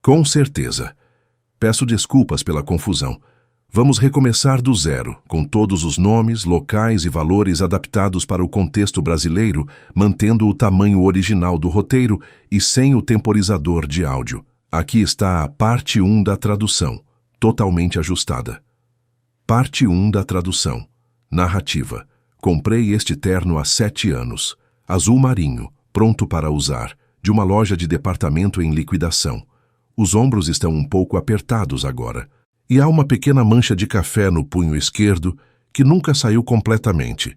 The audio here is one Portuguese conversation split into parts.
Com certeza. Peço desculpas pela confusão. Vamos recomeçar do zero, com todos os nomes, locais e valores adaptados para o contexto brasileiro, mantendo o tamanho original do roteiro e sem o temporizador de áudio. Aqui está a parte 1 da tradução, totalmente ajustada. Parte 1 da tradução. Narrativa. Comprei este terno há 7 anos. Azul marinho, pronto para usar, de uma loja de departamento em liquidação. Os ombros estão um pouco apertados agora. E há uma pequena mancha de café no punho esquerdo que nunca saiu completamente.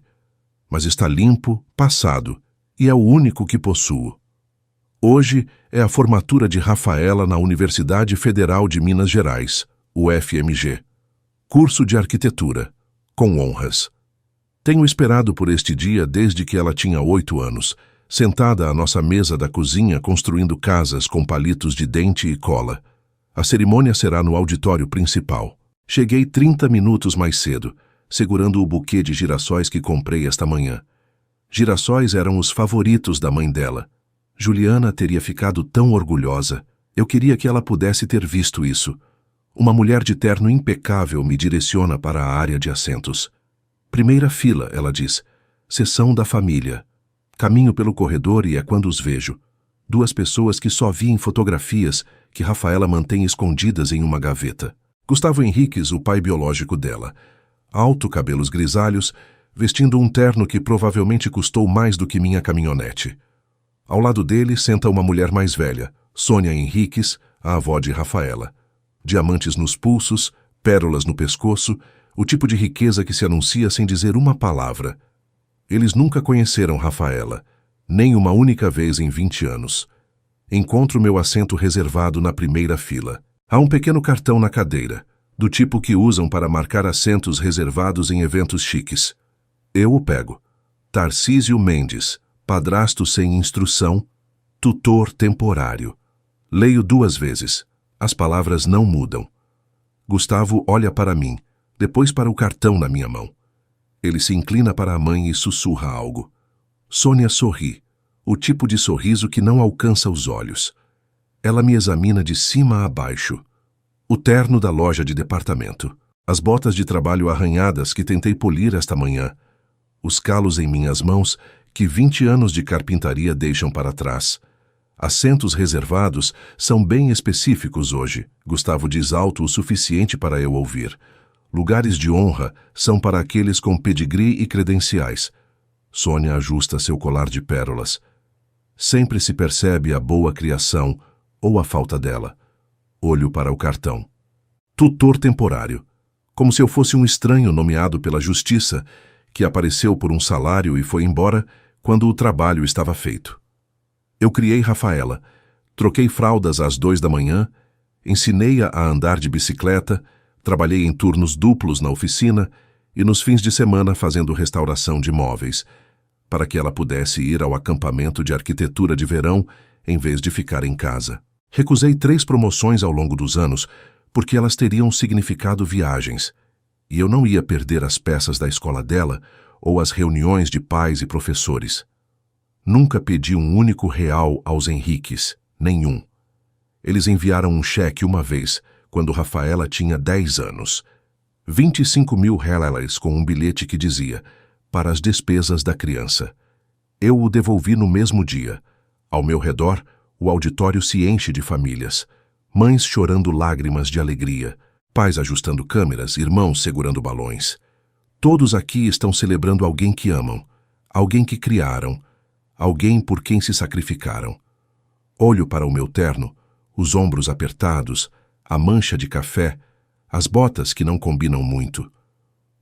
Mas está limpo, passado, e é o único que possuo. Hoje é a formatura de Rafaela na Universidade Federal de Minas Gerais, UFMG. Curso de Arquitetura, com honras. Tenho esperado por este dia desde que ela tinha 8 anos, sentada à nossa mesa da cozinha construindo casas com palitos de dente e cola. A cerimônia será no auditório principal. Cheguei 30 minutos mais cedo, segurando o buquê de girassóis que comprei esta manhã. Girassóis eram os favoritos da mãe dela. Juliana teria ficado tão orgulhosa. Eu queria que ela pudesse ter visto isso. Uma mulher de terno impecável me direciona para a área de assentos. Primeira fila, ela diz. Seção da família. Caminho pelo corredor e é quando os vejo. 2 pessoas que só vi em fotografias que Rafaela mantém escondidas em uma gaveta. Gustavo Henriques, o pai biológico dela. Alto, cabelos grisalhos, vestindo um terno que provavelmente custou mais do que minha caminhonete. Ao lado dele senta uma mulher mais velha, Sônia Henriques, a avó de Rafaela. Diamantes nos pulsos, pérolas no pescoço, o tipo de riqueza que se anuncia sem dizer uma palavra. Eles nunca conheceram Rafaela, nem uma única vez em 20 anos. Encontro meu assento reservado na primeira fila. Há um pequeno cartão na cadeira, do tipo que usam para marcar assentos reservados em eventos chiques. Eu o pego. Tarcísio Mendes, padrasto sem instrução, tutor temporário. Leio 2 vezes. As palavras não mudam. Gustavo olha para mim, depois para o cartão na minha mão. Ele se inclina para a mãe e sussurra algo. Sônia sorri, o tipo de sorriso que não alcança os olhos. Ela me examina de cima a baixo. O terno da loja de departamento. As botas de trabalho arranhadas que tentei polir esta manhã. Os calos em minhas mãos que 20 anos de carpintaria deixam para trás. Assentos reservados são bem específicos hoje, Gustavo diz alto o suficiente para eu ouvir. Lugares de honra são para aqueles com pedigree e credenciais. Sônia ajusta seu colar de pérolas. Sempre se percebe a boa criação ou a falta dela. Olho para o cartão. Tutor temporário. Como se eu fosse um estranho nomeado pela justiça, que apareceu por um salário e foi embora quando o trabalho estava feito. Eu criei Rafaela, troquei fraldas às 2 da manhã, ensinei-a a andar de bicicleta, trabalhei em turnos duplos na oficina e nos fins de semana fazendo restauração de móveis, para que ela pudesse ir ao acampamento de arquitetura de verão em vez de ficar em casa. Recusei 3 promoções ao longo dos anos, porque elas teriam significado viagens, e eu não ia perder as peças da escola dela ou as reuniões de pais e professores. Nunca pedi um único real aos Henriques, nenhum. Eles enviaram um cheque uma vez, quando Rafaela tinha 10 anos. 25.000 reais com um bilhete que dizia, para as despesas da criança. Eu o devolvi no mesmo dia. Ao meu redor, o auditório se enche de famílias. Mães chorando lágrimas de alegria, pais ajustando câmeras, irmãos segurando balões. Todos aqui estão celebrando alguém que amam, alguém que criaram, alguém por quem se sacrificaram. Olho para o meu terno, os ombros apertados, a mancha de café, as botas que não combinam muito.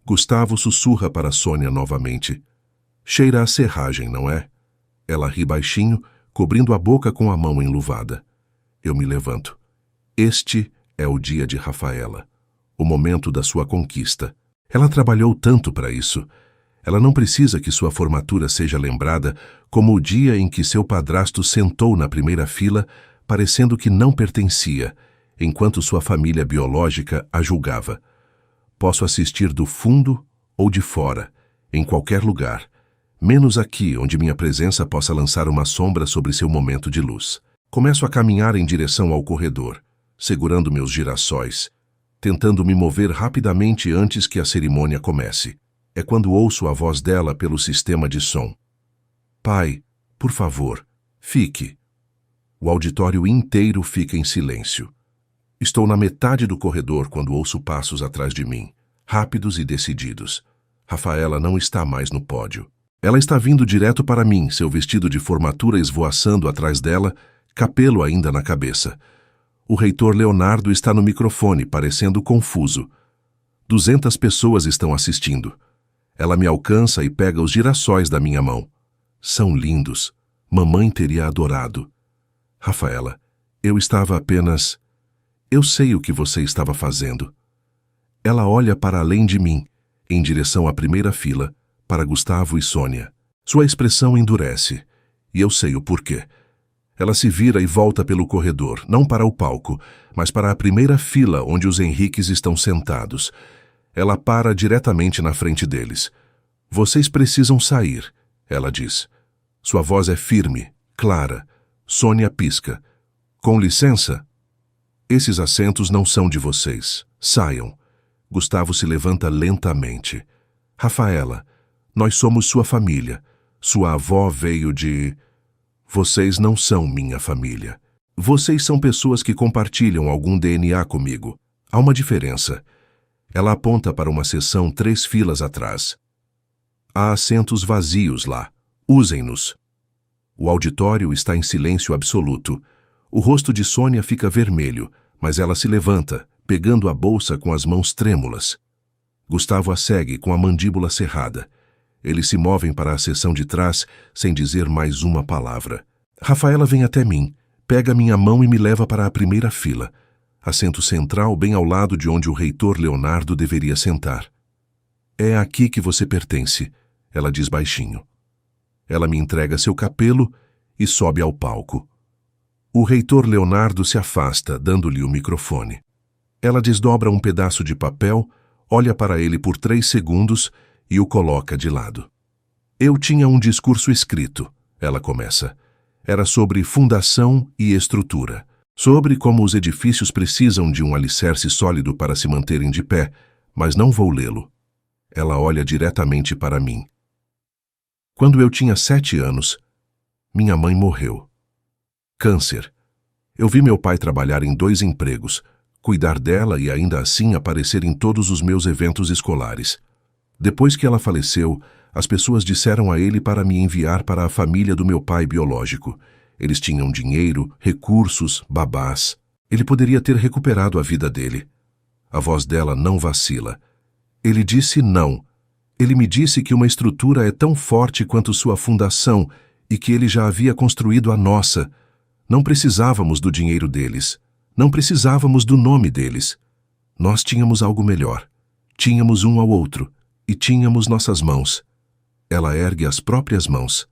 Gustavo sussurra para Sônia novamente. Cheira a serragem, não é? Ela ri baixinho, cobrindo a boca com a mão enluvada. Eu me levanto. Este é o dia de Rafaela, o momento da sua conquista. Ela trabalhou tanto para isso. Ela não precisa que sua formatura seja lembrada como o dia em que seu padrasto sentou na primeira fila, parecendo que não pertencia, enquanto sua família biológica a julgava. Posso assistir do fundo ou de fora, em qualquer lugar, menos aqui onde minha presença possa lançar uma sombra sobre seu momento de luz. Começo a caminhar em direção ao corredor. segurando meus girassóis, tentando me mover rapidamente antes que a cerimônia comece. É quando ouço a voz dela pelo sistema de som. Pai, por favor, fique. O auditório inteiro fica em silêncio. Estou na metade do corredor quando ouço passos atrás de mim, rápidos e decididos. Rafaela não está mais no pódio. Ela está vindo direto para mim, seu vestido de formatura esvoaçando atrás dela, capelo ainda na cabeça. O reitor Leonardo está no microfone, parecendo confuso. 200 pessoas estão assistindo. Ela me alcança e pega os girassóis da minha mão. São lindos. Mamãe teria adorado. Rafaela, eu estava apenas... Eu sei o que você estava fazendo. Ela olha para além de mim, em direção à primeira fila, para Gustavo e Sônia. Sua expressão endurece, e eu sei o porquê. Ela se vira e volta pelo corredor, não para o palco, mas para a primeira fila onde os Henriques estão sentados. Ela para diretamente na frente deles. Vocês precisam sair, ela diz. Sua voz é firme, clara. Sônia pisca. Com licença? Esses assentos não são de vocês. Saiam. Gustavo se levanta lentamente. Rafaela, nós somos sua família. Sua avó veio de... Vocês não são minha família. Vocês são pessoas que compartilham algum DNA comigo. Há uma diferença. Ela aponta para uma seção 3 filas atrás. Há assentos vazios lá. Usem-nos. O auditório está em silêncio absoluto. O rosto de Sônia fica vermelho, mas ela se levanta, pegando a bolsa com as mãos trêmulas. Gustavo a segue com a mandíbula cerrada. Eles se movem para a seção de trás, sem dizer mais uma palavra. Rafaela vem até mim, pega minha mão e me leva para a primeira fila, assento central bem ao lado de onde o reitor Leonardo deveria sentar. É aqui que você pertence, ela diz baixinho. Ela me entrega seu capelo e sobe ao palco. O reitor Leonardo se afasta, dando-lhe o microfone. Ela desdobra um pedaço de papel, olha para ele por 3 segundos e o coloca de lado. Eu tinha um discurso escrito, ela começa. Era sobre fundação e estrutura, sobre como os edifícios precisam de um alicerce sólido para se manterem de pé, mas não vou lê-lo. Ela olha diretamente para mim. Quando eu tinha 7 anos, minha mãe morreu. Câncer. Eu vi meu pai trabalhar em 2 empregos, cuidar dela e ainda assim aparecer em todos os meus eventos escolares. Depois que ela faleceu, as pessoas disseram a ele para me enviar para a família do meu pai biológico. Eles tinham dinheiro, recursos, babás. Ele poderia ter recuperado a vida dele. A voz dela não vacila. Ele disse não. Ele me disse que uma estrutura é tão forte quanto sua fundação e que ele já havia construído a nossa. Não precisávamos do dinheiro deles. Não precisávamos do nome deles. Nós tínhamos algo melhor. Tínhamos um ao outro. E tínhamos nossas mãos. Ela ergue as próprias mãos.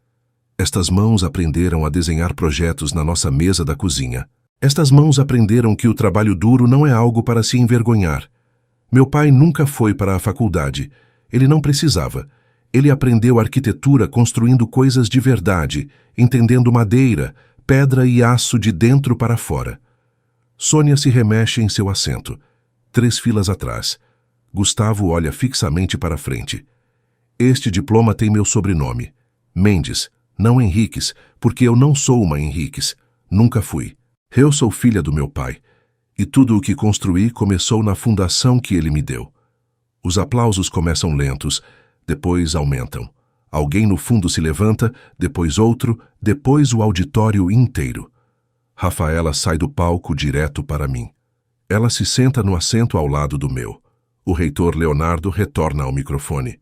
Estas mãos aprenderam a desenhar projetos na nossa mesa da cozinha. Estas mãos aprenderam que o trabalho duro não é algo para se envergonhar. Meu pai nunca foi para a faculdade. Ele não precisava. Ele aprendeu arquitetura construindo coisas de verdade, entendendo madeira, pedra e aço de dentro para fora. Sônia se remexe em seu assento, 3 filas atrás. Gustavo olha fixamente para frente. Este diploma tem meu sobrenome. Mendes, não Henriques, porque eu não sou uma Henriques. Nunca fui. Eu sou filha do meu pai. E tudo o que construí começou na fundação que ele me deu. Os aplausos começam lentos, depois aumentam. Alguém no fundo se levanta, depois outro, depois o auditório inteiro. Rafaela sai do palco direto para mim. Ela se senta no assento ao lado do meu. O reitor Leonardo retorna ao microfone.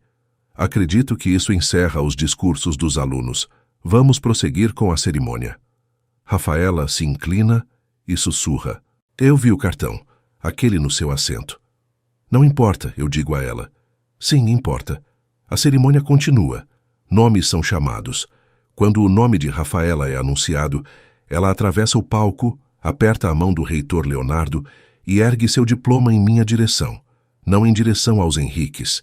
Acredito que isso encerra os discursos dos alunos. Vamos prosseguir com a cerimônia. Rafaela se inclina e sussurra. Eu vi o cartão, aquele no seu assento. Não importa, eu digo a ela. Sim, importa. A cerimônia continua. Nomes são chamados. Quando o nome de Rafaela é anunciado, ela atravessa o palco, aperta a mão do reitor Leonardo e ergue seu diploma em minha direção, não em direção aos Henriques.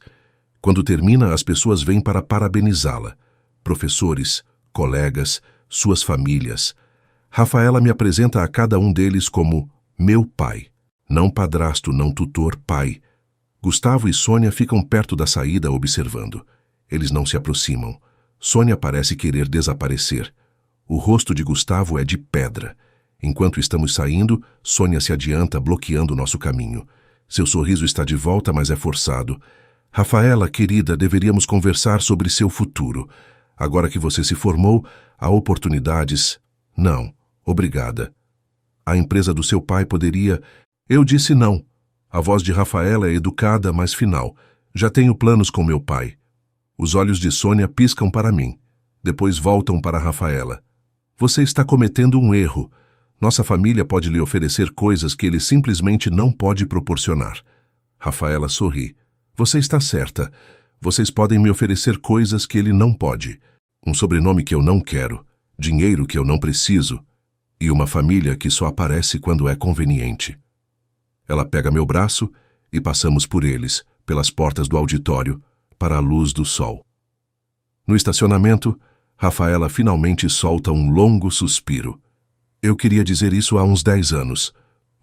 Quando termina, as pessoas vêm para parabenizá-la. Professores, colegas, suas famílias. Rafaela me apresenta a cada um deles como Meu pai. Não padrasto, não tutor, pai. Gustavo e Sônia ficam perto da saída observando. Eles não se aproximam. Sônia parece querer desaparecer. O rosto de Gustavo é de pedra. Enquanto estamos saindo, Sônia se adianta, bloqueando nosso caminho. Seu sorriso está de volta, mas é forçado. Rafaela, querida, deveríamos conversar sobre seu futuro. Agora que você se formou, há oportunidades. Não, obrigada. A empresa do seu pai poderia... Eu disse não. A voz de Rafaela é educada, mas final. Já tenho planos com meu pai. Os olhos de Sônia piscam para mim. Depois voltam para Rafaela. Você está cometendo um erro. Nossa família pode lhe oferecer coisas que ele simplesmente não pode proporcionar. Rafaela sorri. Você está certa. Vocês podem me oferecer coisas que ele não pode. Um sobrenome que eu não quero. Dinheiro que eu não preciso. E uma família que só aparece quando é conveniente. Ela pega meu braço e passamos por eles, pelas portas do auditório, para a luz do sol. No estacionamento, Rafaela finalmente solta um longo suspiro. Eu queria dizer isso há uns 10 anos.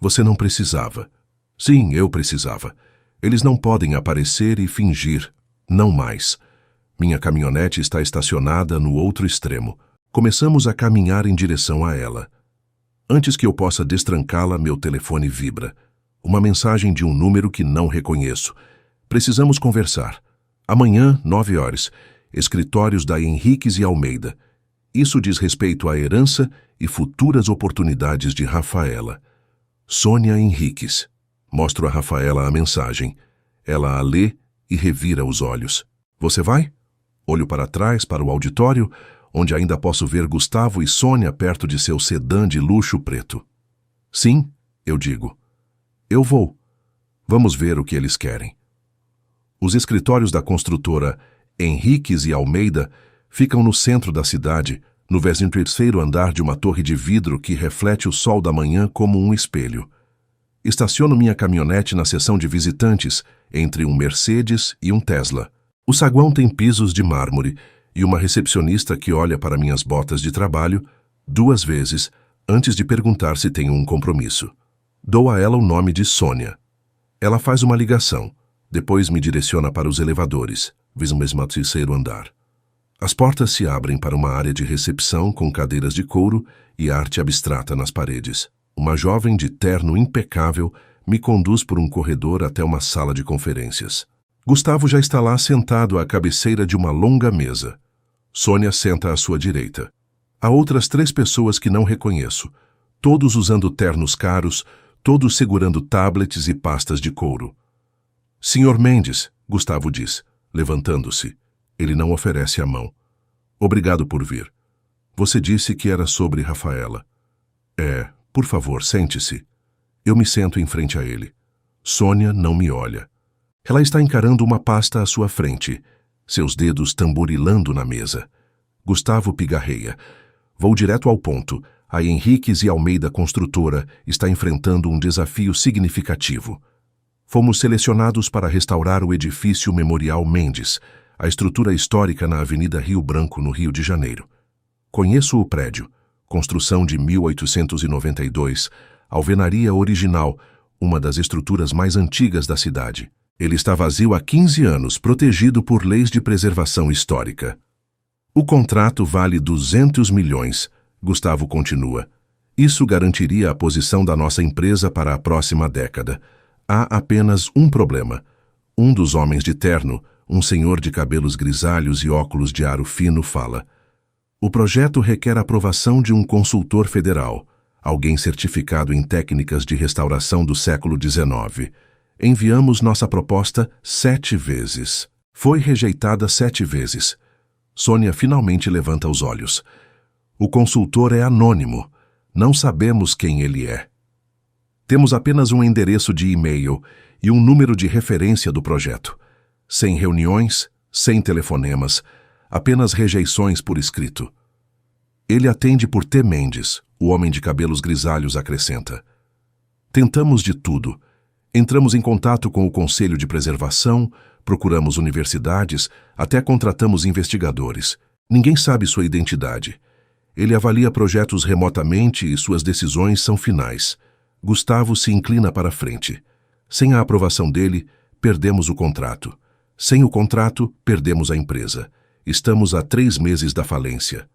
Você não precisava. Sim, eu precisava. Eles não podem aparecer e fingir. Não mais. Minha caminhonete está estacionada no outro extremo. Começamos a caminhar em direção a ela. Antes que eu possa destrancá-la, meu telefone vibra. Uma mensagem de um número que não reconheço. Precisamos conversar. Amanhã, 9 horas. Escritórios da Henriques e Almeida. Isso diz respeito à herança e futuras oportunidades de Rafaela. Sônia Henriques. Mostro a Rafaela a mensagem. Ela a lê e revira os olhos. Você vai? Olho para trás, para o auditório, onde ainda posso ver Gustavo e Sônia perto de seu sedã de luxo preto. Sim, eu digo. Eu vou. Vamos ver o que eles querem. Os escritórios da construtora Henriques e Almeida ficam no centro da cidade, no 23º andar de uma torre de vidro que reflete o sol da manhã como um espelho. Estaciono minha caminhonete na seção de visitantes, entre um Mercedes e um Tesla. O saguão tem pisos de mármore e uma recepcionista que olha para minhas botas de trabalho 2 vezes antes de perguntar se tenho um compromisso. Dou a ela o nome de Sônia. Ela faz uma ligação, depois me direciona para os elevadores, 23º andar. As portas se abrem para uma área de recepção com cadeiras de couro e arte abstrata nas paredes. Uma jovem de terno impecável me conduz por um corredor até uma sala de conferências. Gustavo já está lá sentado à cabeceira de uma longa mesa. Sônia senta à sua direita. Há outras 3 pessoas que não reconheço, todos usando ternos caros, todos segurando tablets e pastas de couro. Senhor Mendes, Gustavo diz, levantando-se. Ele não oferece a mão. Obrigado por vir. Você disse que era sobre Rafaela. Por favor, sente-se. Eu me sento em frente a ele. Sônia não me olha. Ela está encarando uma pasta à sua frente, seus dedos tamborilando na mesa. Gustavo pigarreia. Vou direto ao ponto. A Henriques e Almeida Construtora está enfrentando um desafio significativo. Fomos selecionados para restaurar o edifício Memorial Mendes, a estrutura histórica na Avenida Rio Branco, no Rio de Janeiro. Conheço o prédio, construção de 1892, alvenaria original, uma das estruturas mais antigas da cidade. Ele está vazio há 15 anos, protegido por leis de preservação histórica. O contrato vale 200 milhões, Gustavo continua. Isso garantiria a posição da nossa empresa para a próxima década. Há apenas um problema. Um dos homens de terno, um senhor de cabelos grisalhos e óculos de aro fino, fala: o projeto requer a aprovação de um consultor federal, alguém certificado em técnicas de restauração do século XIX. Enviamos nossa proposta 7 vezes. Foi rejeitada 7 vezes. Sônia finalmente levanta os olhos. O consultor é anônimo. Não sabemos quem ele é. Temos apenas um endereço de e-mail e um número de referência do projeto. Sem reuniões, sem telefonemas, apenas rejeições por escrito. Ele atende por T. Mendes, o homem de cabelos grisalhos acrescenta. Tentamos de tudo. Entramos em contato com o Conselho de Preservação, procuramos universidades, até contratamos investigadores. Ninguém sabe sua identidade. Ele avalia projetos remotamente e suas decisões são finais. Gustavo se inclina para a frente. Sem a aprovação dele, perdemos o contrato. Sem o contrato, perdemos a empresa. Estamos a 3 meses da falência.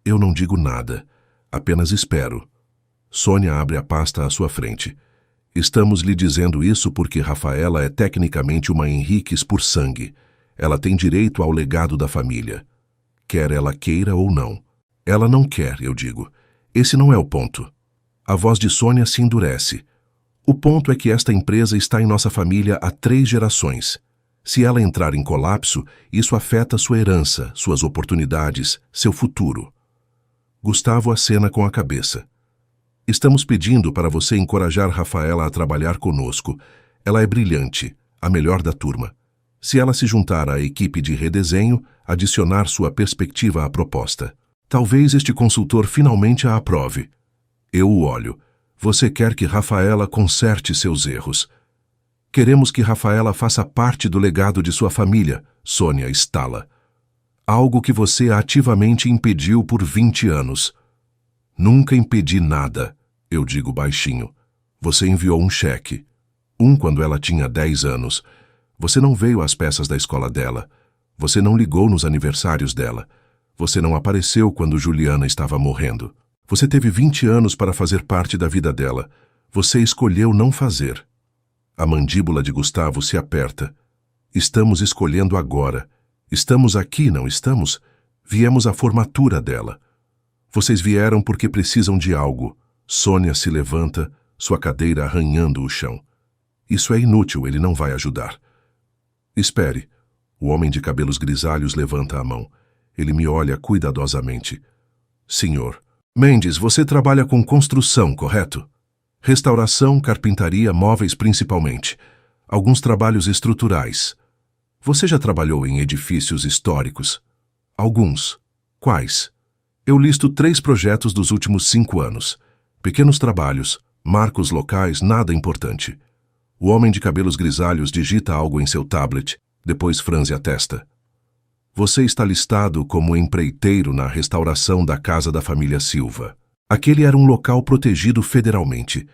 Eu não digo nada. Apenas espero. Sônia abre a pasta à sua frente. Estamos lhe dizendo isso porque Rafaela é tecnicamente uma Henriques por sangue. Ela tem direito ao legado da família. Quer ela queira ou não. Ela não quer, eu digo. Esse não é o ponto. A voz de Sônia se endurece. O ponto é que esta empresa está em nossa família há 3 gerações. Se ela entrar em colapso, isso afeta sua herança, suas oportunidades, seu futuro. Gustavo acena com a cabeça. Estamos pedindo para você encorajar Rafaela a trabalhar conosco. Ela é brilhante, a melhor da turma. Se ela se juntar à equipe de redesenho, adicionar sua perspectiva à proposta. Talvez este consultor finalmente a aprove. Eu o olho. Você quer que Rafaela conserte seus erros. Queremos que Rafaela faça parte do legado de sua família, Sônia estala. Algo que você ativamente impediu por 20 anos. Nunca impedi nada, eu digo baixinho. Você enviou um cheque. Quando ela tinha 10 anos. Você não veio às peças da escola dela. Você não ligou nos aniversários dela. Você não apareceu quando Juliana estava morrendo. Você teve 20 anos para fazer parte da vida dela. Você escolheu não fazer. A mandíbula de Gustavo se aperta. Estamos escolhendo agora. Estamos aqui, não estamos? Viemos à formatura dela. Vocês vieram porque precisam de algo. Sônia se levanta, sua cadeira arranhando o chão. Isso é inútil, ele não vai ajudar. Espere. O homem de cabelos grisalhos levanta a mão. Ele me olha cuidadosamente. Senhor. Mendes, você trabalha com construção, correto? Restauração, carpintaria, móveis principalmente. Alguns trabalhos estruturais. Você já trabalhou em edifícios históricos? Alguns. Quais? Eu listo 3 projetos dos últimos 5 anos. Pequenos trabalhos, marcos locais, nada importante. O homem de cabelos grisalhos digita algo em seu tablet, depois franze a testa. Você está listado como empreiteiro na restauração da casa da família Silva. Aquele era um local protegido federalmente.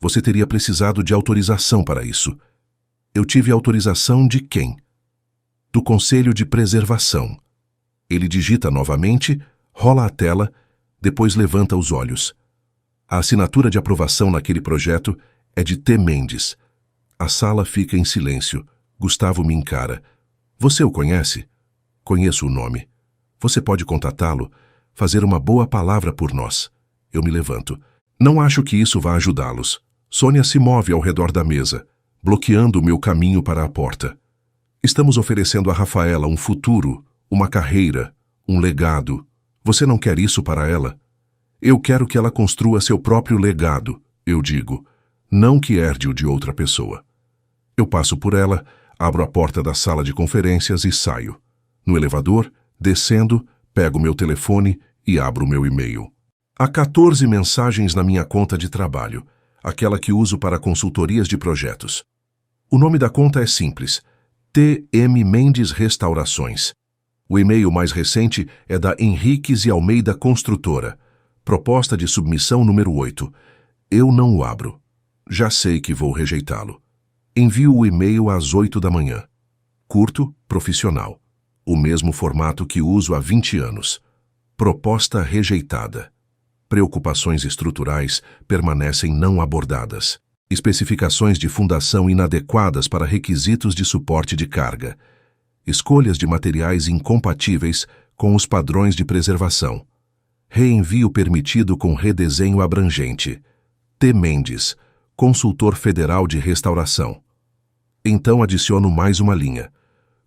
Você teria precisado de autorização para isso. Eu tive autorização de quem? Do Conselho de Preservação. Ele digita novamente, rola a tela, depois levanta os olhos. A assinatura de aprovação naquele projeto é de T. Mendes. A sala fica em silêncio. Gustavo me encara. Você o conhece? Conheço o nome. Você pode contatá-lo, fazer uma boa palavra por nós. Eu me levanto. Não acho que isso vá ajudá-los. Sônia se move ao redor da mesa, bloqueando o meu caminho para a porta. Estamos oferecendo a Rafaela um futuro, uma carreira, um legado. Você não quer isso para ela? Eu quero que ela construa seu próprio legado, eu digo, não que herde o de outra pessoa. Eu passo por ela, abro a porta da sala de conferências e saio. No elevador, descendo, pego meu telefone e abro meu e-mail. Há 14 mensagens na minha conta de trabalho, aquela que uso para consultorias de projetos. O nome da conta é simples, T.M. Mendes Restaurações. O e-mail mais recente é da Henriques e Almeida Construtora. Proposta de submissão número 8. Eu não o abro. Já sei que vou rejeitá-lo. Envio o e-mail às 8 da manhã. Curto, profissional. O mesmo formato que uso há 20 anos. Proposta rejeitada. Preocupações estruturais permanecem não abordadas. Especificações de fundação inadequadas para requisitos de suporte de carga. Escolhas de materiais incompatíveis com os padrões de preservação. Reenvio permitido com redesenho abrangente. T. Mendes, consultor federal de restauração. Então adiciono mais uma linha.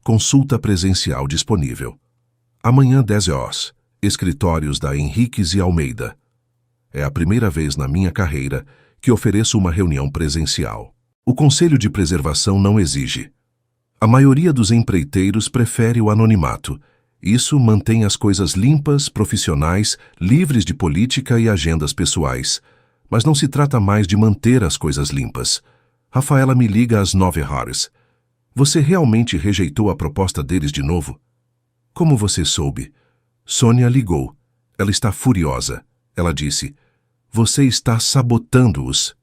Consulta presencial disponível. Amanhã 10 horas. Escritórios da Henriques e Almeida. É a primeira vez na minha carreira que ofereço uma reunião presencial. O Conselho de Preservação não exige. A maioria dos empreiteiros prefere o anonimato. Isso mantém as coisas limpas, profissionais, livres de política e agendas pessoais. Mas não se trata mais de manter as coisas limpas. Rafaela me liga às 9 horas. Você realmente rejeitou a proposta deles de novo? Como você soube? Sônia ligou. Ela está furiosa. Ela disse, você está sabotando-os.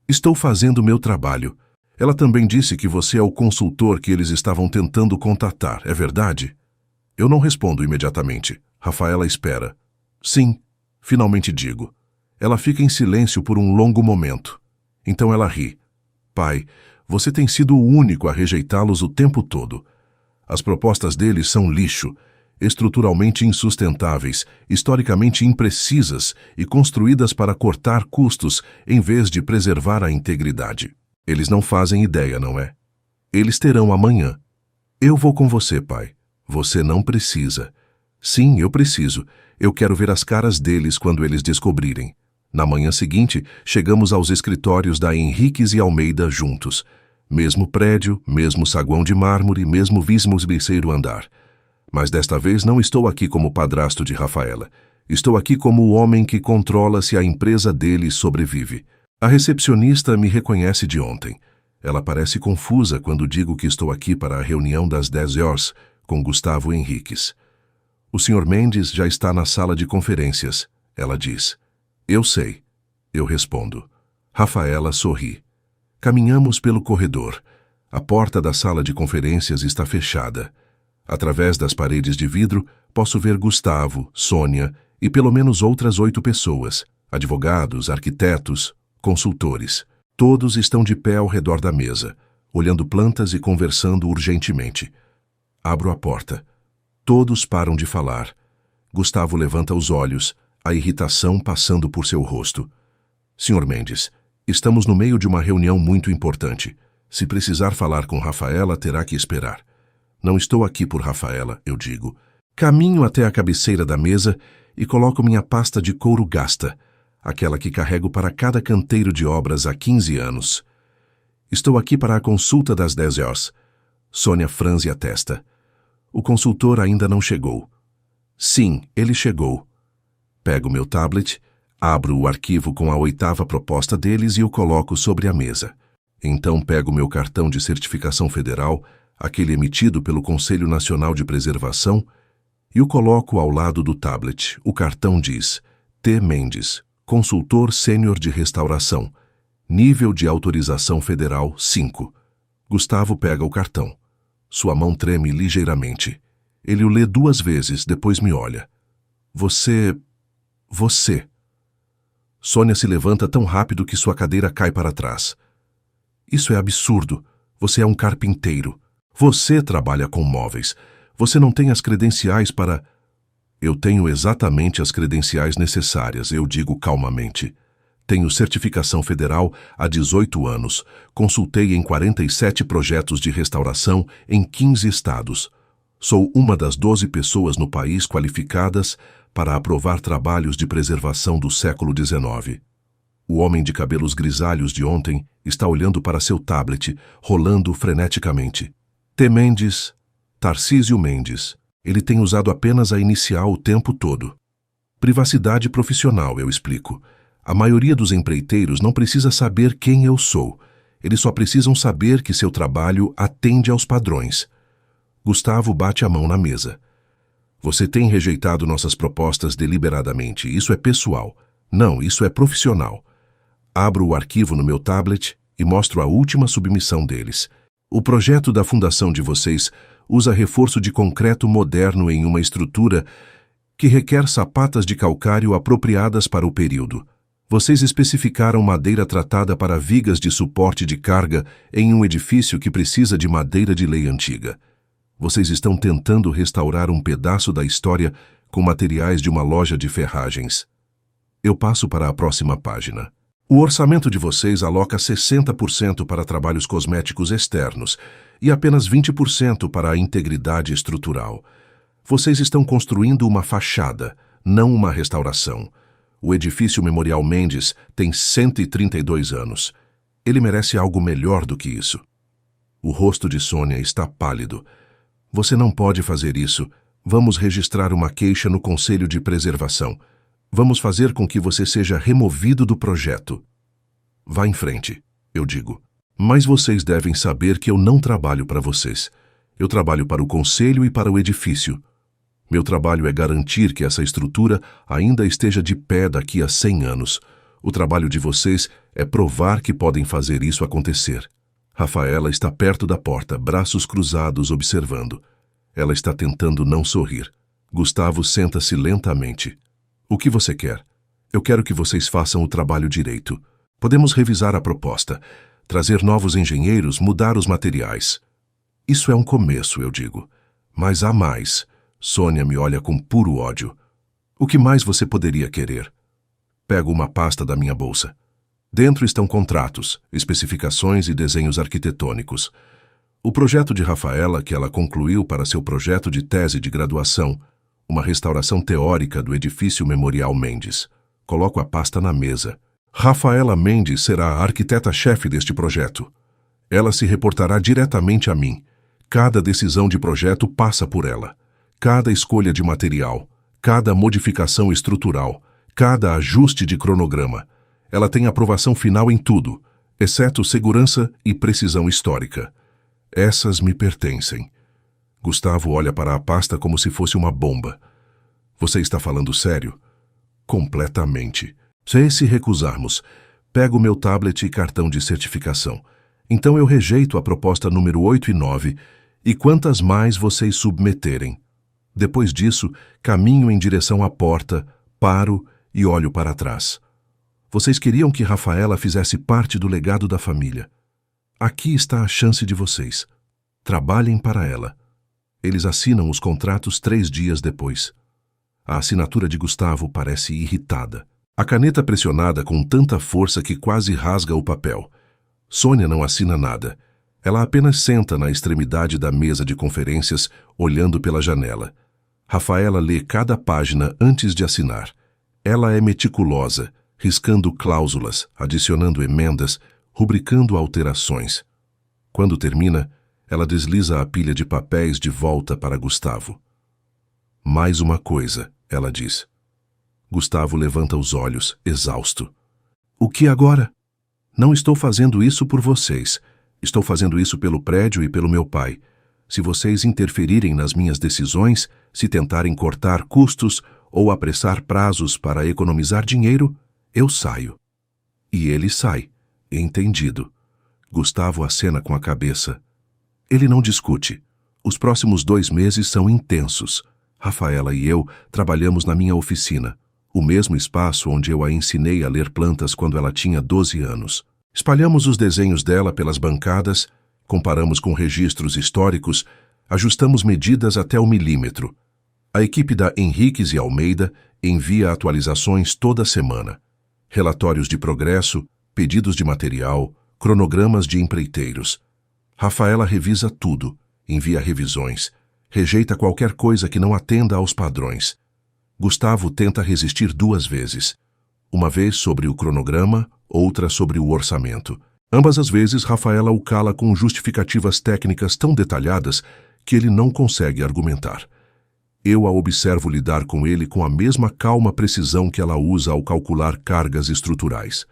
Estou fazendo meu trabalho. Ela também disse que você é o consultor que eles estavam tentando contatar, é verdade? Eu não respondo imediatamente. Rafaela espera. Sim, finalmente digo. Ela fica em silêncio por um longo momento. Então ela ri. Pai, você tem sido o único a rejeitá-los o tempo todo. As propostas deles são lixo, estruturalmente insustentáveis, historicamente imprecisas e construídas para cortar custos em vez de preservar a integridade. Eles não fazem ideia, não é? Eles terão amanhã. Eu vou com você, pai. Você não precisa. Sim, eu preciso. Eu quero ver as caras deles quando eles descobrirem. Na manhã seguinte, chegamos aos escritórios da Henriques e Almeida juntos. Mesmo prédio, mesmo saguão de mármore, mesmo 23º andar. Mas desta vez não estou aqui como padrasto de Rafaela. Estou aqui como o homem que controla se a empresa dele sobrevive. A recepcionista me reconhece de ontem. Ela parece confusa quando digo que estou aqui para a reunião das 10 horas com Gustavo Henriques. O Sr. Mendes já está na sala de conferências, ela diz. Eu sei. Eu respondo. Rafaela sorri. Caminhamos pelo corredor. A porta da sala de conferências está fechada. Através das paredes de vidro, posso ver Gustavo, Sônia e pelo menos outras 8 pessoas, advogados, arquitetos, consultores. Todos estão de pé ao redor da mesa, olhando plantas e conversando urgentemente. Abro a porta. Todos param de falar. Gustavo levanta os olhos, a irritação passando por seu rosto. Sr. Mendes, estamos no meio de uma reunião muito importante. Se precisar falar com Rafaela, terá que esperar. Não estou aqui por Rafaela, eu digo. Caminho até a cabeceira da mesa e coloco minha pasta de couro gasta, aquela que carrego para cada canteiro de obras há 15 anos. Estou aqui para a consulta das 10 horas. Sônia franze a testa. O consultor ainda não chegou. Sim, ele chegou. Pego meu tablet, abro o arquivo com a 8ª proposta deles e o coloco sobre a mesa. Então pego meu cartão de certificação federal, aquele emitido pelo Conselho Nacional de Preservação, e o coloco ao lado do tablet. O cartão diz: T. Mendes, consultor sênior de restauração, nível de autorização federal 5. Gustavo pega o cartão. Sua mão treme ligeiramente. Ele o lê 2 vezes, depois me olha. Você... Sônia se levanta tão rápido que sua cadeira cai para trás. Isso é absurdo. Você é um carpinteiro. Você trabalha com móveis. Você não tem as credenciais para... Eu tenho exatamente as credenciais necessárias, eu digo calmamente. Tenho certificação federal há 18 anos. Consultei em 47 projetos de restauração em 15 estados. Sou uma das 12 pessoas no país qualificadas para aprovar trabalhos de preservação do século XIX. O homem de cabelos grisalhos de ontem está olhando para seu tablet, rolando freneticamente. T. Mendes, Tarcísio Mendes. Ele tem usado apenas a inicial o tempo todo. Privacidade profissional, eu explico. A maioria dos empreiteiros não precisa saber quem eu sou. Eles só precisam saber que seu trabalho atende aos padrões. Gustavo bate a mão na mesa. Você tem rejeitado nossas propostas deliberadamente. Isso é pessoal. Não, isso é profissional. Abro o arquivo no meu tablet e mostro a última submissão deles. O projeto da fundação de vocês usa reforço de concreto moderno em uma estrutura que requer sapatas de calcário apropriadas para o período. Vocês especificaram madeira tratada para vigas de suporte de carga em um edifício que precisa de madeira de lei antiga. Vocês estão tentando restaurar um pedaço da história com materiais de uma loja de ferragens. Eu passo para a próxima página. O orçamento de vocês aloca 60% para trabalhos cosméticos externos e apenas 20% para a integridade estrutural. Vocês estão construindo uma fachada, não uma restauração. O edifício Memorial Mendes tem 132 anos. Ele merece algo melhor do que isso. O rosto de Sônia está pálido. Você não pode fazer isso. Vamos registrar uma queixa no Conselho de Preservação. Vamos fazer com que você seja removido do projeto. Vá em frente, eu digo. Mas vocês devem saber que eu não trabalho para vocês. Eu trabalho para o Conselho e para o edifício. Meu trabalho é garantir que essa estrutura ainda esteja de pé daqui a 100 anos. O trabalho de vocês é provar que podem fazer isso acontecer. Rafaela está perto da porta, braços cruzados, observando. Ela está tentando não sorrir. Gustavo senta-se lentamente. O que você quer? Eu quero que vocês façam o trabalho direito. Podemos revisar a proposta, trazer novos engenheiros, mudar os materiais. Isso é um começo, eu digo. Mas há mais. Sônia me olha com puro ódio. O que mais você poderia querer? Pego uma pasta da minha bolsa. Dentro estão contratos, especificações e desenhos arquitetônicos. O projeto de Rafaela que ela concluiu para seu projeto de tese de graduação, uma restauração teórica do edifício Memorial Mendes. Coloco a pasta na mesa. Rafaela Mendes será a arquiteta-chefe deste projeto. Ela se reportará diretamente a mim. Cada decisão de projeto passa por ela. Cada escolha de material, cada modificação estrutural, cada ajuste de cronograma. Ela tem aprovação final em tudo, exceto segurança e precisão histórica. Essas me pertencem. Gustavo olha para a pasta como se fosse uma bomba. Você está falando sério? Completamente. Se recusarmos, pego meu tablet e cartão de certificação. Então eu rejeito a proposta número 8 e 9 e quantas mais vocês submeterem. Depois disso, caminho em direção à porta, paro e olho para trás. Vocês queriam que Rafaela fizesse parte do legado da família. Aqui está a chance de vocês. Trabalhem para ela. Eles assinam os contratos 3 dias depois. A assinatura de Gustavo parece irritada. A caneta pressionada com tanta força que quase rasga o papel. Sônia não assina nada. Ela apenas senta na extremidade da mesa de conferências, olhando pela janela. Rafaela lê cada página antes de assinar. Ela é meticulosa, riscando cláusulas, adicionando emendas, rubricando alterações. Quando termina, ela desliza a pilha de papéis de volta para Gustavo. Mais uma coisa, ela diz. Gustavo levanta os olhos, exausto. O que agora? Não estou fazendo isso por vocês. Estou fazendo isso pelo prédio e pelo meu pai. Se vocês interferirem nas minhas decisões, se tentarem cortar custos ou apressar prazos para economizar dinheiro, eu saio. E ele sai. Entendido. Gustavo acena com a cabeça. Ele não discute. Os próximos 2 meses são intensos. Rafaela e eu trabalhamos na minha oficina, o mesmo espaço onde eu a ensinei a ler plantas quando ela tinha 12 anos. Espalhamos os desenhos dela pelas bancadas, comparamos com registros históricos, ajustamos medidas até o milímetro. A equipe da Henriques e Almeida envia atualizações toda semana. Relatórios de progresso, pedidos de material, cronogramas de empreiteiros. Rafaela revisa tudo, envia revisões, rejeita qualquer coisa que não atenda aos padrões. Gustavo tenta resistir 2 vezes. Uma vez sobre o cronograma, outra sobre o orçamento. Ambas as vezes, Rafaela o cala com justificativas técnicas tão detalhadas que ele não consegue argumentar. Eu a observo lidar com ele com a mesma calma precisão que ela usa ao calcular cargas estruturais.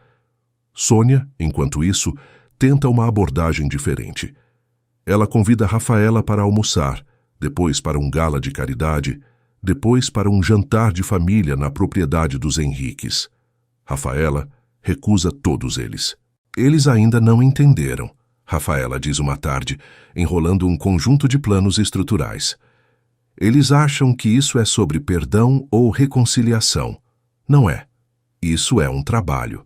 Sônia, enquanto isso, tenta uma abordagem diferente. Ela convida Rafaela para almoçar, depois para um gala de caridade, depois para um jantar de família na propriedade dos Henriques. Rafaela recusa todos eles. Eles ainda não entenderam, Rafaela diz uma tarde, enrolando um conjunto de planos estruturais. Eles acham que isso é sobre perdão ou reconciliação. Não é. Isso é um trabalho.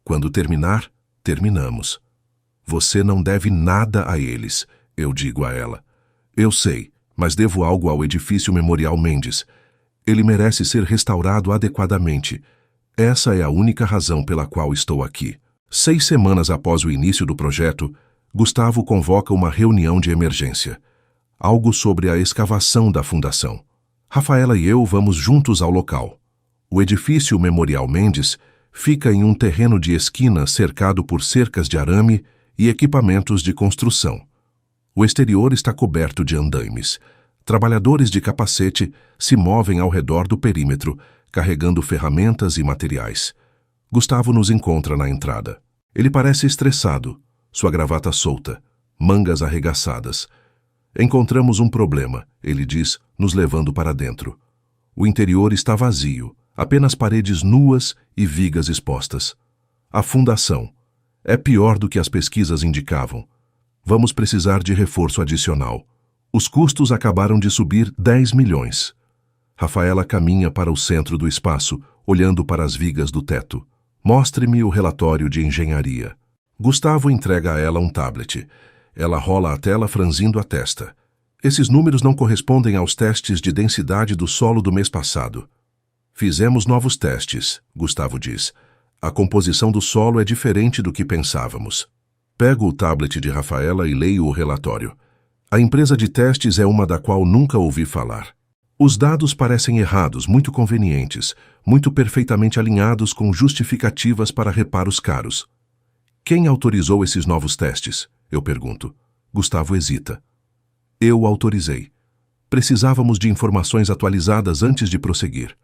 Quando terminar, terminamos. Você não deve nada a eles, eu digo a ela. Eu sei, mas devo algo ao edifício Memorial Mendes. Ele merece ser restaurado adequadamente. Essa é a única razão pela qual estou aqui. 6 semanas após o início do projeto, Gustavo convoca uma reunião de emergência. Algo sobre a escavação da fundação. Rafaela e eu vamos juntos ao local. O edifício Memorial Mendes fica em um terreno de esquina cercado por cercas de arame e equipamentos de construção. O exterior está coberto de andaimes. Trabalhadores de capacete se movem ao redor do perímetro, carregando ferramentas e materiais. Gustavo nos encontra na entrada. Ele parece estressado, sua gravata solta, mangas arregaçadas. Encontramos um problema, ele diz, nos levando para dentro. O interior está vazio, Apenas paredes nuas e vigas expostas. A fundação. É pior do que as pesquisas indicavam. Vamos precisar de reforço adicional. Os custos acabaram de subir 10 milhões. Rafaela caminha para o centro do espaço, olhando para as vigas do teto. Mostre-me o relatório de engenharia. Gustavo entrega a ela um tablet. Ela rola a tela franzindo a testa. Esses números não correspondem aos testes de densidade do solo do mês passado. Fizemos novos testes, Gustavo diz. A composição do solo é diferente do que pensávamos. Pego o tablet de Rafaela e leio o relatório. A empresa de testes é uma da qual nunca ouvi falar. Os dados parecem errados, muito convenientes, muito perfeitamente alinhados com justificativas para reparos caros. Quem autorizou esses novos testes? Eu pergunto. Gustavo hesita. Eu autorizei. Precisávamos de informações atualizadas antes de prosseguir.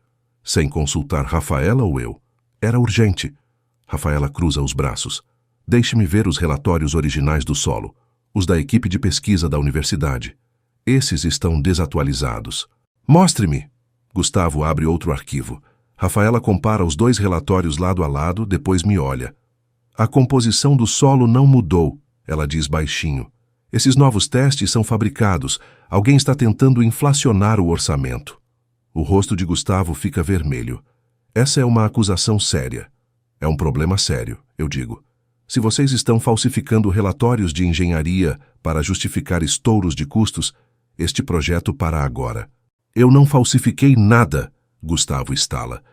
Sem consultar Rafaela ou eu. Era urgente. Rafaela cruza os braços. Deixe-me ver os relatórios originais do solo, os da equipe de pesquisa da universidade. Esses estão desatualizados. Mostre-me! Gustavo abre outro arquivo. Rafaela compara os dois relatórios lado a lado, depois me olha. A composição do solo não mudou, ela diz baixinho. Esses novos testes são fabricados. Alguém está tentando inflacionar o orçamento. O rosto de Gustavo fica vermelho. Essa é uma acusação séria. É um problema sério, eu digo. Se vocês estão falsificando relatórios de engenharia para justificar estouros de custos, este projeto para agora. Eu não falsifiquei nada, Gustavo estala.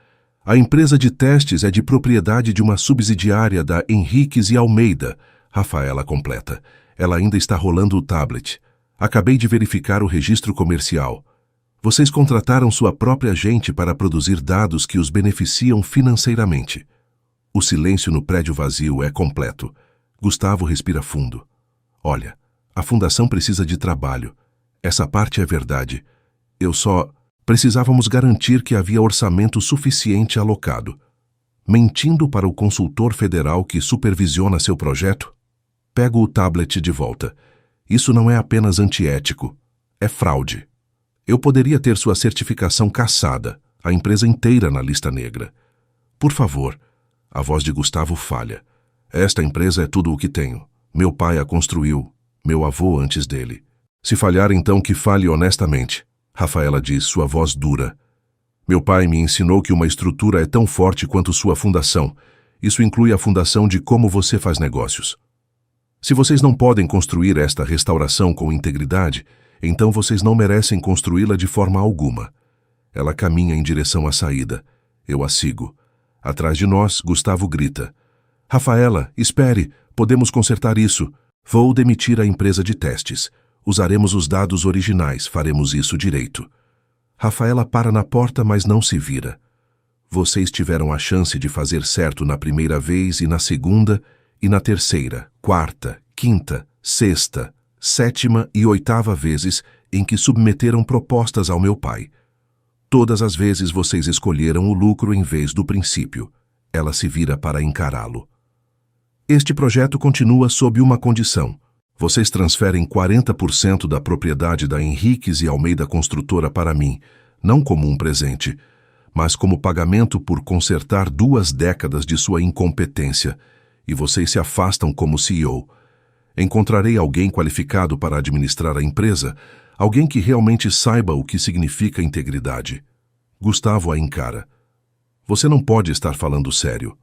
A empresa de testes é de propriedade de uma subsidiária da Henriques e Almeida, Rafaela completa. Ela ainda está rolando o tablet. Acabei de verificar o registro comercial. Vocês contrataram sua própria gente para produzir dados que os beneficiam financeiramente. O silêncio no prédio vazio é completo. Gustavo respira fundo. Olha, a fundação precisa de trabalho. Essa parte é verdade. Precisávamos garantir que havia orçamento suficiente alocado. Mentindo para o consultor federal que supervisiona seu projeto? Pego o tablet de volta. Isso não é apenas antiético. É fraude. Eu poderia ter sua certificação cassada, a empresa inteira na lista negra. Por favor. A voz de Gustavo falha. Esta empresa é tudo o que tenho. Meu pai a construiu. Meu avô antes dele. Se falhar, então que fale honestamente. Rafaela diz, sua voz dura. Meu pai me ensinou que uma estrutura é tão forte quanto sua fundação. Isso inclui a fundação de como você faz negócios. Se vocês não podem construir esta restauração com integridade, então vocês não merecem construí-la de forma alguma. Ela caminha em direção à saída. Eu a sigo. Atrás de nós, Gustavo grita. Rafaela, espere, podemos consertar isso. Vou demitir a empresa de testes. Usaremos os dados originais, faremos isso direito. Rafaela para na porta, mas não se vira. Vocês tiveram a chance de fazer certo na primeira vez e na segunda, e na terceira, quarta, quinta, sexta, sétima e oitava vezes em que submeteram propostas ao meu pai. Todas as vezes vocês escolheram o lucro em vez do princípio. Ela se vira para encará-lo. Este projeto continua sob uma condição. Vocês transferem 40% da propriedade da Henriques e Almeida Construtora para mim, não como um presente, mas como pagamento por consertar 2 décadas de sua incompetência, e vocês se afastam como CEO. Encontrarei alguém qualificado para administrar a empresa, alguém que realmente saiba o que significa integridade. Gustavo a encara. Você não pode estar falando sério.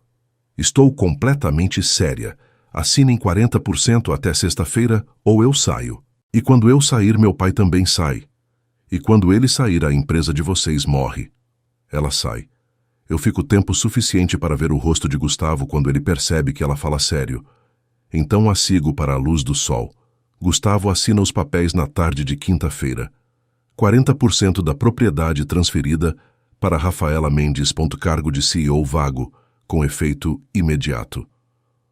Estou completamente séria. Assinem 40% até sexta-feira ou eu saio. E quando eu sair, meu pai também sai. E quando ele sair, a empresa de vocês morre. Ela sai. Eu fico tempo suficiente para ver o rosto de Gustavo quando ele percebe que ela fala sério. Então a sigo para a luz do sol. Gustavo assina os papéis na tarde de quinta-feira. 40% da propriedade transferida para Rafaela Mendes. Cargo de CEO vago, com efeito imediato.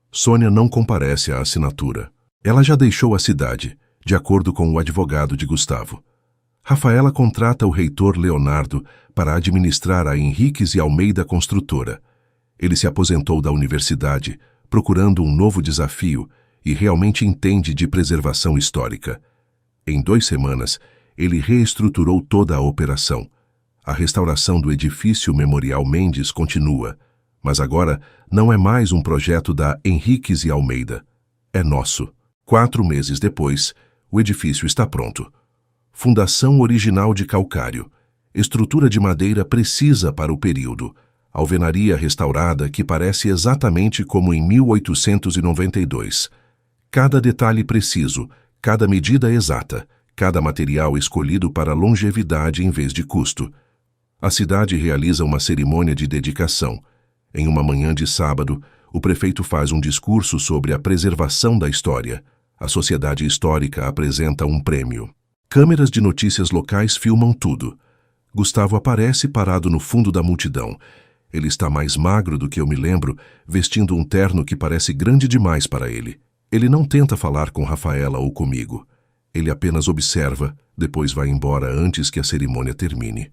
Sônia não comparece à assinatura. Ela já deixou a cidade, de acordo com o advogado de Gustavo. Rafaela contrata o reitor Leonardo para administrar a Henriques e Almeida Construtora. Ele se aposentou da universidade, procurando um novo desafio e realmente entende de preservação histórica. Em 2 semanas, ele reestruturou toda a operação. A restauração do edifício Memorial Mendes continua, mas agora não é mais um projeto da Henriques e Almeida. É nosso. 4 meses depois, o edifício está pronto. Fundação original de calcário. Estrutura de madeira precisa para o período. Alvenaria restaurada que parece exatamente como em 1892. Cada detalhe preciso, cada medida exata, cada material escolhido para longevidade em vez de custo. A cidade realiza uma cerimônia de dedicação. Em uma manhã de sábado, o prefeito faz um discurso sobre a preservação da história. A Sociedade Histórica apresenta um prêmio. Câmeras de notícias locais filmam tudo. Gustavo aparece parado no fundo da multidão. Ele está mais magro do que eu me lembro, vestindo um terno que parece grande demais para ele. Ele não tenta falar com Rafaela ou comigo. Ele apenas observa, depois vai embora antes que a cerimônia termine.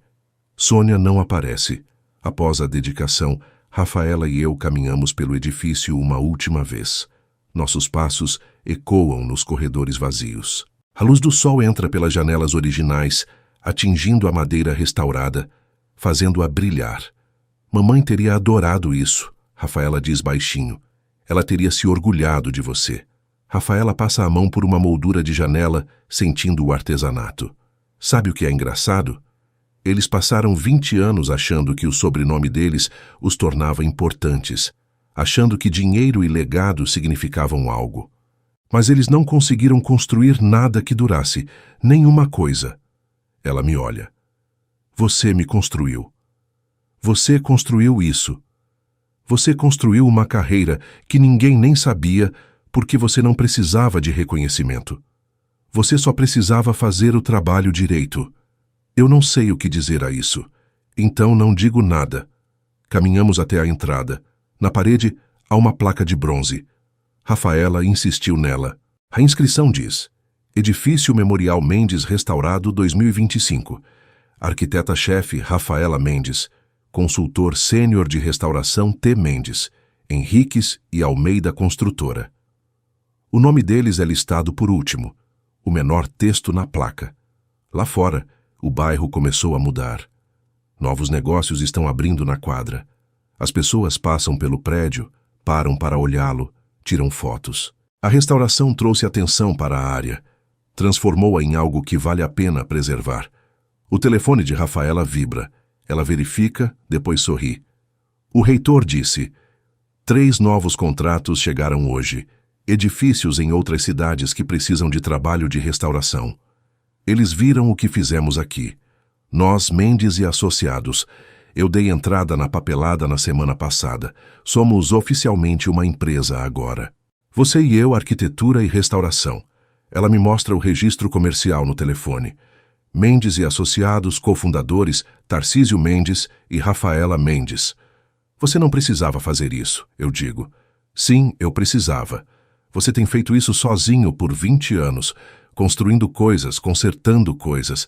Sônia não aparece. Após a dedicação, Rafaela e eu caminhamos pelo edifício uma última vez. Nossos passos ecoam nos corredores vazios. A luz do sol entra pelas janelas originais, atingindo a madeira restaurada, fazendo-a brilhar. Mamãe teria adorado isso, Rafaela diz baixinho. Ela teria se orgulhado de você. Rafaela passa a mão por uma moldura de janela, sentindo o artesanato. Sabe o que é engraçado? Eles passaram 20 anos achando que o sobrenome deles os tornava importantes, achando que dinheiro e legado significavam algo. Mas eles não conseguiram construir nada que durasse, nenhuma coisa. Ela me olha. Você me construiu. Você construiu isso. Você construiu uma carreira que ninguém nem sabia porque você não precisava de reconhecimento. Você só precisava fazer o trabalho direito. Eu não sei o que dizer a isso. Então não digo nada. Caminhamos até a entrada. Na parede, há uma placa de bronze. Rafaela insistiu nela. A inscrição diz: Edifício Memorial Mendes Restaurado 2025. Arquiteta-chefe Rafaela Mendes. Consultor sênior de restauração T. Mendes. Henriques e Almeida Construtora. O nome deles é listado por último. O menor texto na placa. Lá fora, o bairro começou a mudar. Novos negócios estão abrindo na quadra. As pessoas passam pelo prédio, param para olhá-lo, tiram fotos. A restauração trouxe atenção para a área. Transformou-a em algo que vale a pena preservar. O telefone de Rafaela vibra. Ela verifica, depois sorri. O reitor disse: 3 novos contratos chegaram hoje. Edifícios em outras cidades que precisam de trabalho de restauração. Eles viram o que fizemos aqui. Nós, Mendes e Associados. Eu dei entrada na papelada na semana passada. Somos oficialmente uma empresa agora. Você e eu, arquitetura e restauração. Ela me mostra o registro comercial no telefone. Mendes e Associados, cofundadores, Tarcísio Mendes e Rafaela Mendes. Você não precisava fazer isso, eu digo. Sim, eu precisava. Você tem feito isso sozinho por 20 anos, construindo coisas, consertando coisas,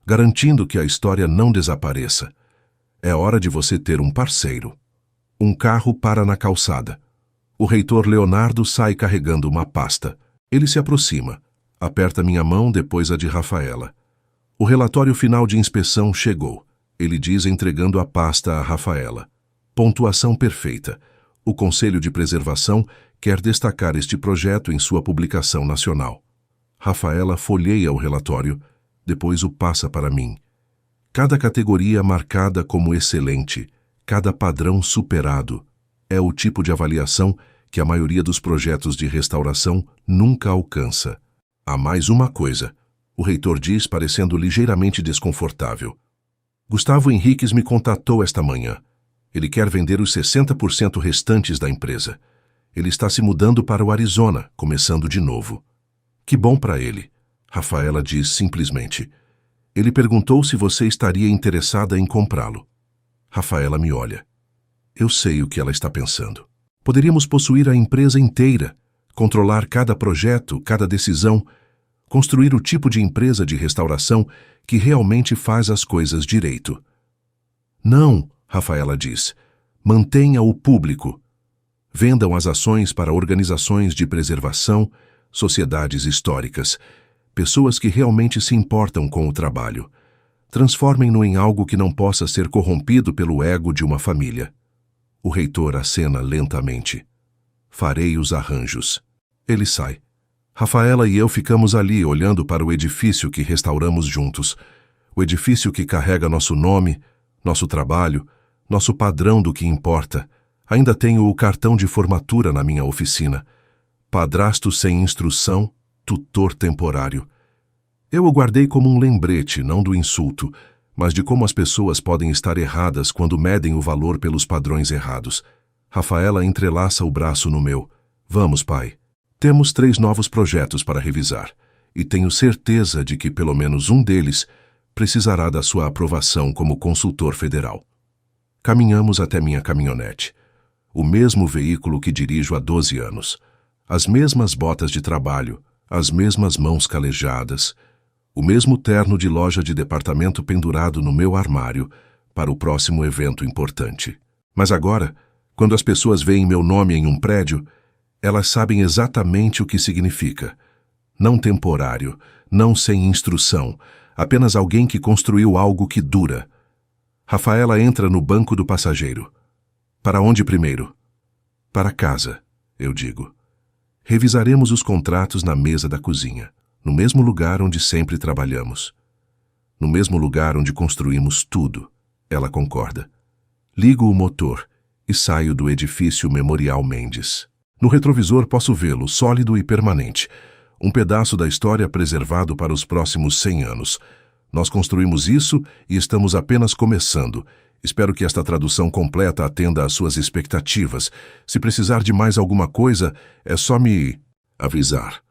garantindo que a história não desapareça. É hora de você ter um parceiro. Um carro para na calçada. O reitor Leonardo sai carregando uma pasta. Ele se aproxima. Aperta minha mão, depois a de Rafaela. O relatório final de inspeção chegou. Ele diz entregando a pasta a Rafaela. Pontuação perfeita. O Conselho de Preservação quer destacar este projeto em sua publicação nacional. Rafaela folheia o relatório, depois o passa para mim. Cada categoria marcada como excelente, cada padrão superado, é o tipo de avaliação que a maioria dos projetos de restauração nunca alcança. Há mais uma coisa, o reitor diz parecendo ligeiramente desconfortável. Gustavo Henriques me contatou esta manhã. Ele quer vender os 60% restantes da empresa. Ele está se mudando para o Arizona, começando de novo. Que bom para ele, Rafaela diz simplesmente. Ele perguntou se você estaria interessada em comprá-lo. Rafaela me olha. Eu sei o que ela está pensando. Poderíamos possuir a empresa inteira, controlar cada projeto, cada decisão, construir o tipo de empresa de restauração que realmente faz as coisas direito. Não, Rafaela diz. Mantenha o público. Vendam as ações para organizações de preservação, sociedades históricas, pessoas que realmente se importam com o trabalho. transformem-no em algo que não possa ser corrompido pelo ego de uma família. O reitor acena lentamente. Farei os arranjos. Ele sai. Rafaela e eu ficamos ali olhando para o edifício que restauramos juntos. O edifício que carrega nosso nome, nosso trabalho, nosso padrão do que importa. Ainda tenho o cartão de formatura na minha oficina. Padrasto sem instrução, tutor temporário. Eu o guardei como um lembrete, não do insulto, mas de como as pessoas podem estar erradas quando medem o valor pelos padrões errados. Rafaela entrelaça o braço no meu. Vamos, pai. Temos 3 novos projetos para revisar, e tenho certeza de que pelo menos um deles precisará da sua aprovação como consultor federal. Caminhamos até minha caminhonete. O mesmo veículo que dirijo há 12 anos. As mesmas botas de trabalho, as mesmas mãos calejadas, o mesmo terno de loja de departamento pendurado no meu armário para o próximo evento importante. Mas agora, quando as pessoas veem meu nome em um prédio, elas sabem exatamente o que significa. Não temporário, não sem instrução, apenas alguém que construiu algo que dura. Rafaela entra no banco do passageiro. Para onde primeiro? Para casa, eu digo. Revisaremos os contratos na mesa da cozinha, no mesmo lugar onde sempre trabalhamos. No mesmo lugar onde construímos tudo, ela concorda. Ligo o motor e saio do edifício Memorial Mendes. No retrovisor posso vê-lo, sólido e permanente. Um pedaço da história preservado para os próximos 100 anos. Nós construímos isso e estamos apenas começando. Espero que esta tradução completa atenda às suas expectativas. Se precisar de mais alguma coisa, é só me avisar.